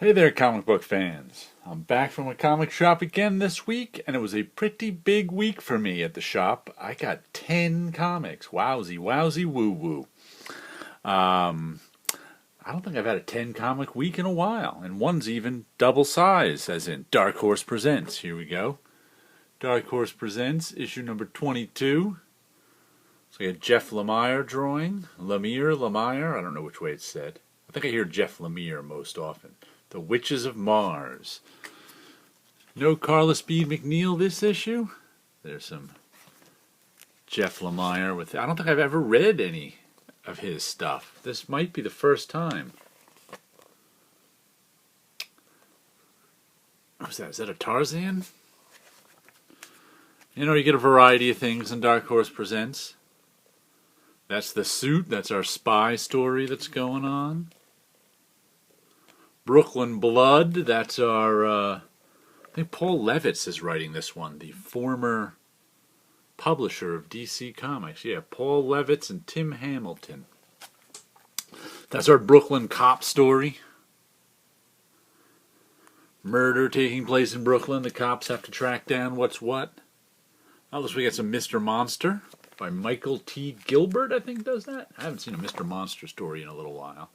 Hey there, comic book fans. I'm back from a comic shop again this week, and it was a pretty big week for me at the shop. I got 10 comics. Wowzy, wowzy, woo woo. I don't think I've had a 10 comic week in a while, and one's even double size, as in Dark Horse Presents. Here we go. Dark Horse Presents, issue number 22. So we got Jeff Lemire drawing. Lemire, I don't know which way it's said. I think I hear Jeff Lemire most often. The Witches of Mars. No Carla Speed McNeil this issue. There's some Jeff Lemire with. I don't think I've ever read any of his stuff. This might be the first time. What's that? Is that a Tarzan? You know, you get a variety of things in Dark Horse Presents. That's The Suit. That's our spy story that's going on. Brooklyn Blood, that's our, I think Paul Levitz is writing this one, the former publisher of DC Comics. Yeah, Paul Levitz and Tim Hamilton. That's our Brooklyn cop story. Murder taking place in Brooklyn. The cops have to track down what's what. Now we got some Mr. Monster by Michael T. Gilbert, I think does that. I haven't seen a Mr. Monster story in a little while.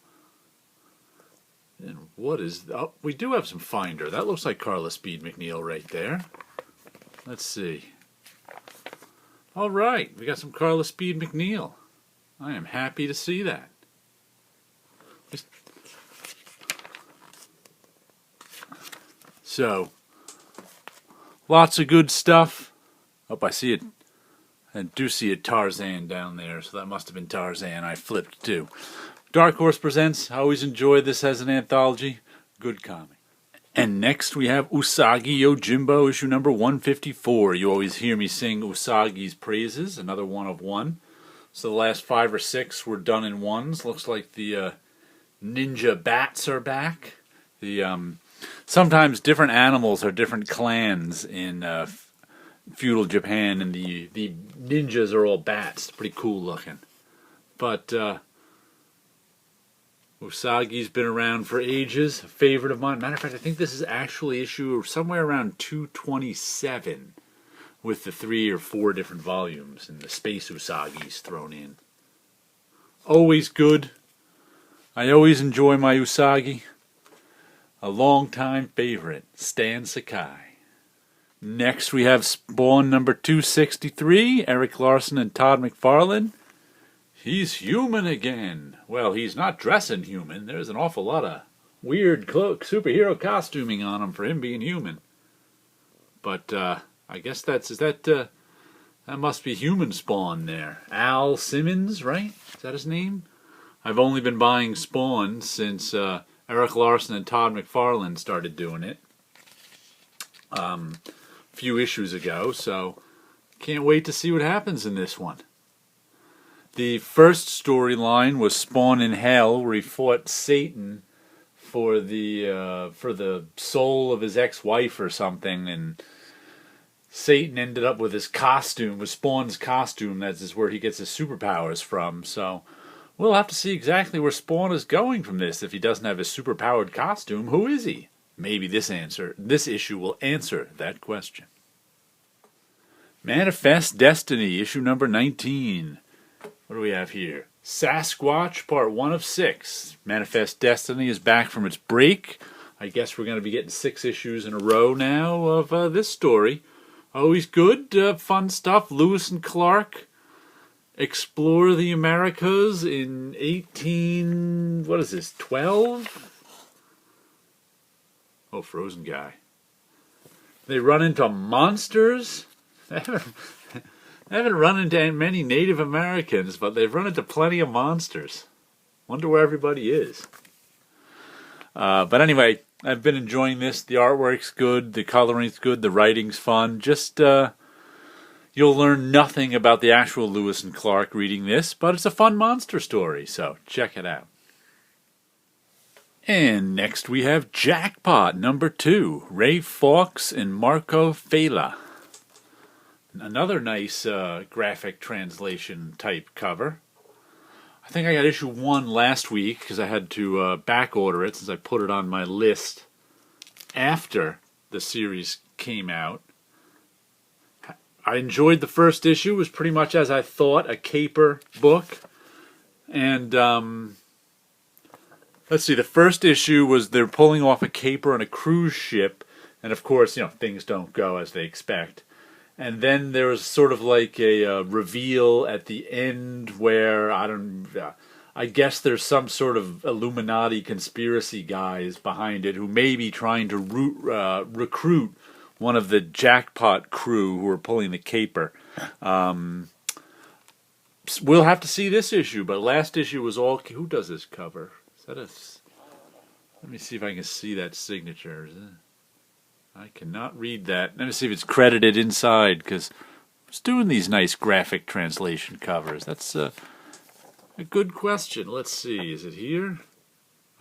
And what is... Oh, we do have some Finder. That looks like Carla Speed McNeil right there. Let's see. All right, we got some Carla Speed McNeil. I am happy to see that. So, lots of good stuff. Oh, I see it. I do see a Tarzan down there, so that must have been Tarzan I flipped to. Dark Horse Presents. I always enjoy this as an anthology. Good comic. And next we have Usagi Yojimbo, issue number 154. You always hear me sing Usagi's praises, another one of one. So the last 5 or 6 were done in ones. Looks like the ninja bats are back. Sometimes different animals are different clans in feudal Japan, and the ninjas are all bats. Pretty cool looking. But Usagi's been around for ages, a favorite of mine. Matter of fact, I think this is actually issue somewhere around 227 with the 3 or 4 different volumes and the Space Usagi's thrown in. Always good. I always enjoy my Usagi. A long-time favorite, Stan Sakai. Next we have Spawn number 263, Eric Larson and Todd McFarlane. He's human again. Well, he's not dressing human. There's an awful lot of weird superhero costuming on him for him being human. But I guess that must be human Spawn there. Al Simmons, right? Is that his name? I've only been buying Spawn since Eric Larson and Todd McFarlane started doing it a few issues ago, so can't wait to see what happens in this one. The first storyline was Spawn in Hell, where he fought Satan for the soul of his ex-wife or something, and Satan ended up with his costume, with Spawn's costume. That is where he gets his superpowers from. So we'll have to see exactly where Spawn is going from this. If he doesn't have his superpowered costume, who is he? Maybe this issue will answer that question. Manifest Destiny, issue number 19. What do we have here? Sasquatch, part 1 of 6. Manifest Destiny is back from its break. I guess we're going to be getting 6 issues in a row now of this story. Always good, fun stuff. Lewis and Clark explore the Americas in 12? Oh, Frozen guy. They run into monsters? I haven't run into many Native Americans, but they've run into plenty of monsters. Wonder where everybody is. But anyway, I've been enjoying this. The artwork's good, the coloring's good, the writing's fun. Just, you'll learn nothing about the actual Lewis and Clark reading this, but it's a fun monster story, so check it out. And next we have Jackpot number 2, Ray Fawkes and Marco Fela. Another nice graphic translation type cover. I think I got issue 1 last week because I had to back order it since I put it on my list after the series came out. I enjoyed the first issue. It was pretty much as I thought, a caper book. And let's see, the first issue was they're pulling off a caper on a cruise ship. And of course, things don't go as they expect. And then there was sort of like a reveal at the end where, I guess there's some sort of Illuminati conspiracy guys behind it who may be trying to recruit one of the Jackpot crew who are pulling the caper. We'll have to see this issue, but last issue was all... Who does this cover? Is that a... Let me see if I can see that signature. I cannot read that. Let me see if it's credited inside, because it's doing these nice graphic translation covers. That's a good question. Let's see. Is it here?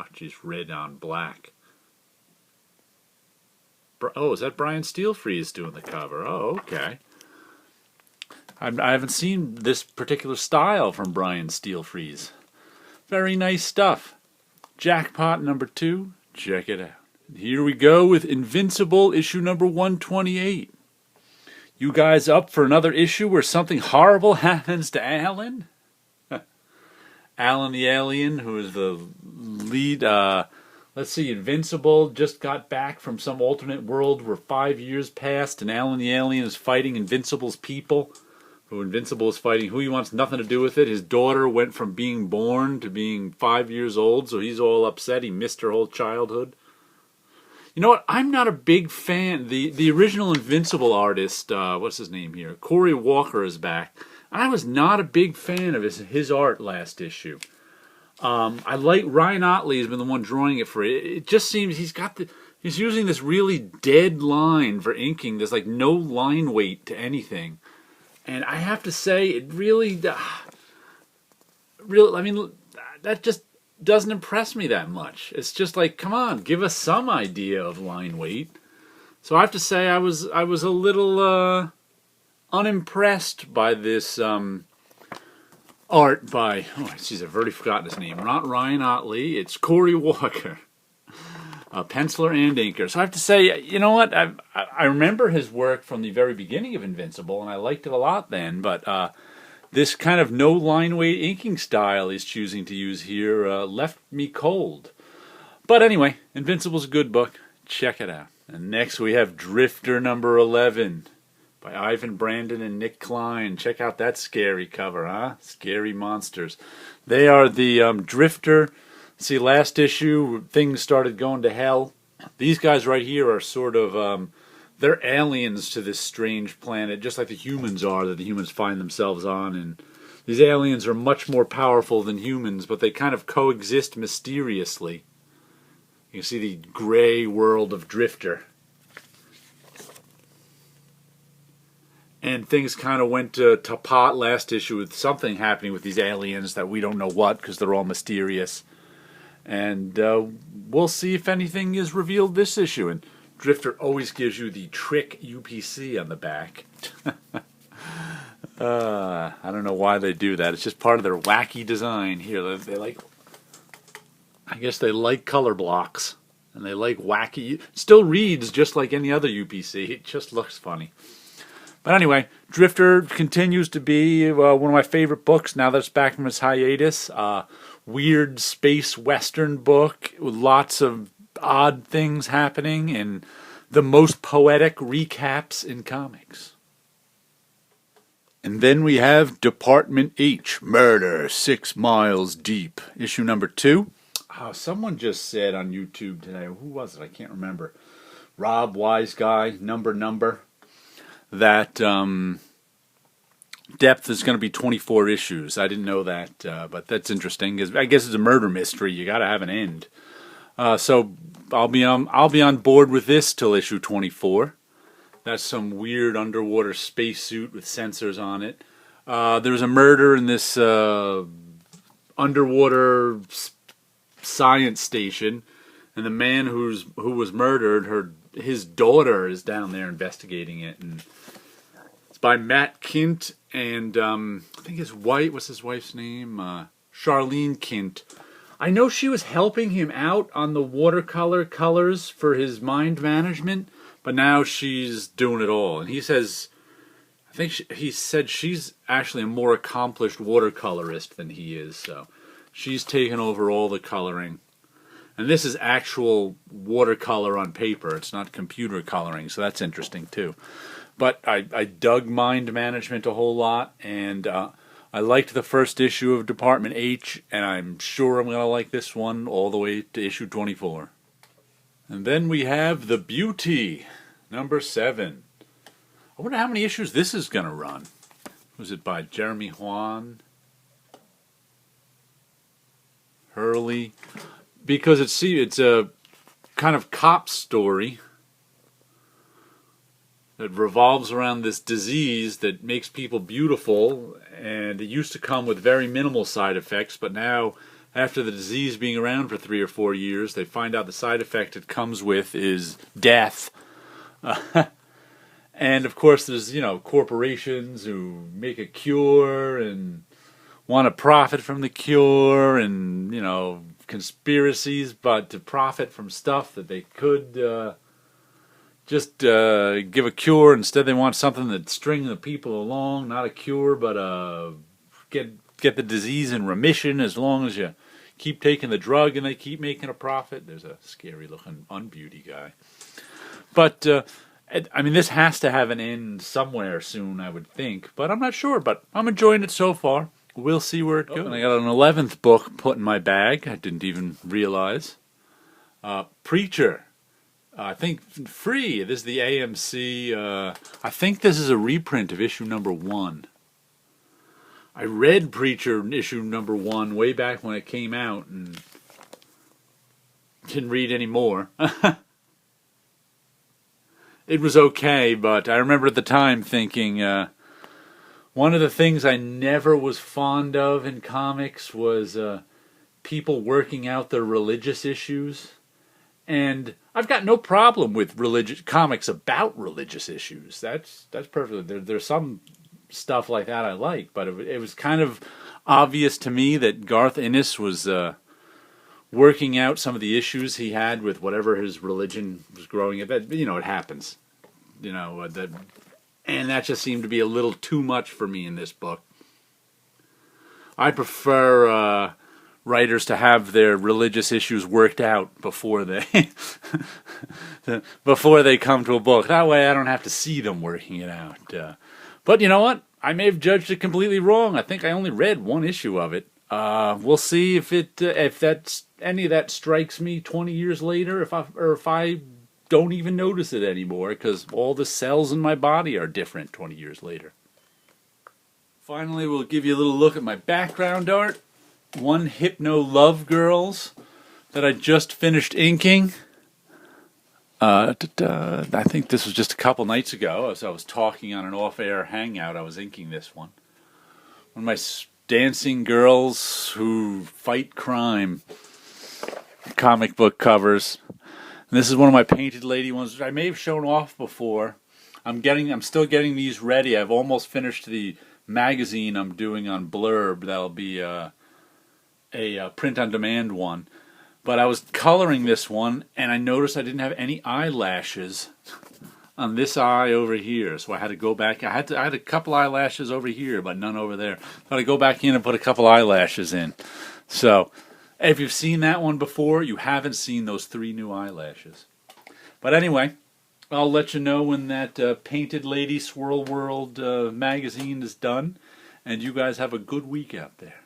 Oh, geez, red on black. Oh, is that Brian Steelfreeze doing the cover? Oh, okay. I haven't seen this particular style from Brian Steelfreeze. Very nice stuff. Jackpot number 2. Check it out. Here we go with Invincible, issue number 128. You guys up for another issue where something horrible happens to Alan? Alan the alien, who is the lead... let's see, Invincible just got back from some alternate world where 5 years passed, and Alan the alien is fighting Invincible's people, who Invincible is fighting who he wants nothing to do with it. His daughter went from being born to being 5 years old, so he's all upset. He missed her whole childhood. You know what? I'm not a big fan. The original Invincible artist, what's his name here? Corey Walker is back. I was not a big fan of his art last issue. I like Ryan Otley has been the one drawing it for it. It just seems he's using this really dead line for inking. There's like no line weight to anything, and I have to say it really, I mean, that just doesn't impress me that much. It's just like, come on, give us some idea of line weight. So I have to say I was a little unimpressed by this art by, oh jeez, I've already forgotten his name. Not Ryan Otley, it's Corey Walker. Penciler and inker. So I have to say, you know what, I remember his work from the very beginning of Invincible, and I liked it a lot then, but this kind of no line weight inking style he's choosing to use here left me cold. But anyway, Invincible's a good book. Check it out. And next we have Drifter number 11 by Ivan Brandon and Nick Klein. Check out that scary cover, huh? Scary monsters. They are the Drifter. See, last issue, things started going to hell. These guys right here are sort of... they're aliens to this strange planet, just like the humans are, that the humans find themselves on. And these aliens are much more powerful than humans, but they kind of coexist mysteriously. You can see the gray world of Drifter. And things kind of went to pot last issue with something happening with these aliens that we don't know what, because they're all mysterious. And we'll see if anything is revealed this issue. And Drifter always gives you the trick UPC on the back. I don't know why they do that. It's just part of their wacky design here. They like, I guess they like color blocks, and they like wacky. It still reads just like any other UPC. It just looks funny. But anyway, Drifter continues to be one of my favorite books now that it's back from its hiatus. Weird space western book with lots of odd things happening and the most poetic recaps in comics. And then we have Department H, Murder 6 Miles Deep, issue number 2. Someone just said on YouTube today, who was it? I can't remember. Rob Wise Guy, number, that depth is going to be 24 issues. I didn't know that, but that's interesting. I guess it's a murder mystery. You got to have an end. So I'll be on board with this till issue 24. That's some weird underwater spacesuit with sensors on it. There's a murder in this underwater science station, and the man who was murdered, his daughter is down there investigating it, and it's by Matt Kint and I think his wife. What's his wife's name? Charlene Kint. I know she was helping him out on the watercolor colors for his mind management, but now she's doing it all. And he says, I think he said she's actually a more accomplished watercolorist than he is, so she's taken over all the coloring. And this is actual watercolor on paper. It's not computer coloring, so that's interesting too. But I dug Mind Management a whole lot, and I liked the first issue of Department H, and I'm sure I'm going to like this one all the way to issue 24. And then we have The Beauty, number 7. I wonder how many issues this is going to run. Was it by Jeremy Juan? Hurley? Because it's a kind of cop story that revolves around this disease that makes people beautiful, and it used to come with very minimal side effects, but now, after the disease being around for 3 or 4 years, they find out the side effect it comes with is death. And of course there's, corporations who make a cure and want to profit from the cure, and, conspiracies, but to profit from stuff that they could just give a cure. Instead, they want something that string the people along, not a cure, but get the disease in remission as long as you keep taking the drug and they keep making a profit. There's a scary-looking unbeauty guy. But, this has to have an end somewhere soon, I would think, but I'm not sure, but I'm enjoying it so far. We'll see where it goes. And I got an 11th book put in my bag. I didn't even realize. Preacher. I think free. This is the AMC. I think this is a reprint of issue number 1. I read Preacher issue number 1 way back when it came out and didn't read any more. It was okay, but I remember at the time thinking, one of the things I never was fond of in comics was people working out their religious issues. And I've got no problem with comics about religious issues. That's perfectly. There's some stuff like that I like, but it was kind of obvious to me that Garth Ennis was working out some of the issues he had with whatever his religion was growing up. It happens. And that just seemed to be a little too much for me in this book. I prefer writers to have their religious issues worked out before they come to a book. That way I don't have to see them working it out. But you know what? I may have judged it completely wrong. I think I only read 1 issue of it. We'll see if any of that strikes me 20 years later, if I don't even notice it anymore, because all the cells in my body are different 20 years later. Finally, we'll give you a little look at my background art. 1 Hypno Love Girls that I just finished inking. I think this was just a couple nights ago, as I was talking on an off-air hangout. I was inking this one. One of my dancing girls who fight crime comic book covers. And this is one of my Painted Lady ones, which I may have shown off before. I'm still getting these ready. I've almost finished the magazine I'm doing on Blurb. That'll be a print-on-demand one. But I was coloring this one, and I noticed I didn't have any eyelashes on this eye over here. So I had to go back. I had a couple eyelashes over here, but none over there. So I had to go back in and put a couple eyelashes in. So if you've seen that one before, you haven't seen those 3 new eyelashes. But anyway, I'll let you know when that Painted Lady Swirl World magazine is done. And you guys have a good week out there.